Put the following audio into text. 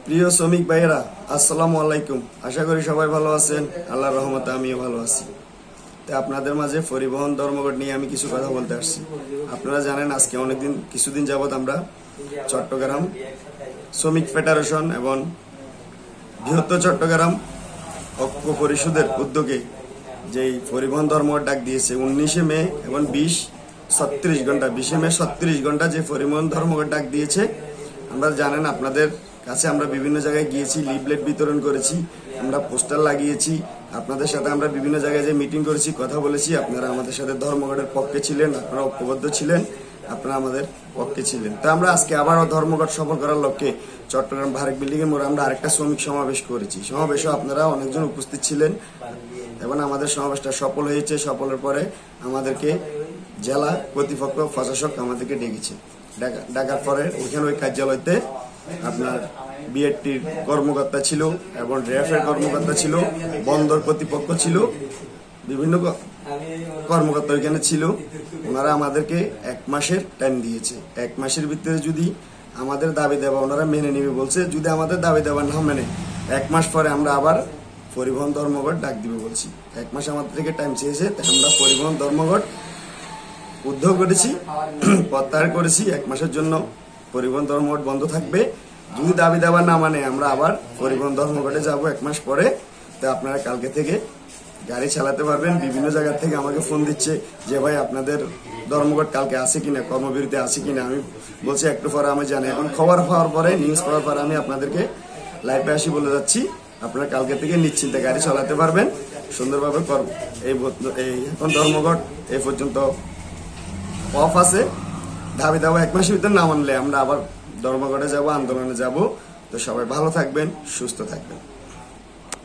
প্রিয় শ্রমিক ভাইয়েরা, আসসালামু আলাইকুম। আশা করি সবাই ভালো আছেন। আল্লাহর রহমতে আমিও ভালো আছি। তো আপনাদের মাঝে পরিবহন ধর্মঘট নিয়ে আমি কিছু কথা বলতে আসছি। আপনারা জানেন আজকে কিছুদিন যাবৎ আমরা চট্টগ্রাম শ্রমিক ফেডারেশন এবং বৃহত্তর চট্টগ্রাম ঐক্য পরিষদের উদ্যোগে যেই পরিবহন ধর্মঘট ডাক দিয়েছে 19 মে এবং 20 মে 36 ঘন্টা যে পরিবহন ধর্মঘট ডাক দিয়েছে। আমরা জানেন আপনাদের কাছে আমরা বিভিন্ন জায়গায় গিয়েছি, লিফলেট বিতরণ করেছি, আমরা পোস্টার লাগিয়েছি, আপনাদের সাথে আমরা বিভিন্ন জায়গায় যে মিটিং করেছি, কথা বলেছি। আপনারা আমাদের সাথে ধর্মঘটের পক্ষে ছিলেন, আপনারা ঐক্যবদ্ধ ছিলেন, আপনারা আমাদের পক্ষে ছিলেন। তো আমরা আজকে আবারও ধর্মঘট সফল করার লক্ষ্যে চট্টগ্রাম ভারেক বিল্ডিং এর মোড়ে আমরা আরেকটা শ্রমিক সমাবেশ করেছি। সমাবেশে আপনারা অনেকজন উপস্থিত ছিলেন এবং আমাদের সমাবেশটা সফল হয়েছে। সফলের পরে আমাদেরকে জেলা কর্তৃপক্ষ প্রশাসক আমাদেরকে ডেকেছে। ডাকার পরে ওইখানে ওই কার্যালয়তে আপনার বিএডটির কর্মকর্তা ছিল এবং রেফের কর্মকর্তা ছিল, বন্দর কর্তৃপক্ষ ছিল, বিভিন্ন কর্মকর্তা ওইখানে ছিল। ওনারা আমাদেরকে 1 মাসের টাইম দিয়েছে। 1 মাসের ভিতরে যদি আমাদের দাবি দেওয়া ওনারা মেনে নেবে বলছে। যদি আমাদের দাবি দেওয়া না মেনে 1 মাস পরে আমরা আবার পরিবহন ধর্মঘট ডাক দিবে বলছি। 1 মাস আমাদের থেকে টাইম চেয়েছে, তাই আমরা পরিবহন ধর্মঘট উদ্যোগ করেছি, প্রত্যাহার করেছি। 1 মাসের জন্য পরিবহন ধর্মঘট বন্ধ থাকবে। যদি দাবি দেওয়া না মানে আমরা আবার পরিবহন ধর্মঘটে যাব 1 মাস পরে। তো আপনারা কালকে থেকে গাড়ি চালাতে পারবেন। বিভিন্ন জায়গা থেকে আমাকে ফোন দিচ্ছে যে ভাই আপনাদের ধর্মঘট কালকে আছে কিনা, কর্মবিরতি আছে কিনা। আমি বলছি একটু পরে আমি জানি। এখন খবর পাওয়ার পরে, নিউজ পাওয়ার পরে আমি আপনাদেরকে লাইভে আসি বলে যাচ্ছি, আপনারা কালকে থেকে নিশ্চিন্তে গাড়ি চালাতে পারবেন, সুন্দরভাবে এখন ধর্মঘট এই পর্যন্ত অফ আছে। দাবি দেওয়া 1 মাসের ভিতরে না মানলে আমরা আবার ধর্মঘটে যাব, আন্দোলনে যাব। তো সবাই ভালো থাকবেন, সুস্থ থাকবেন।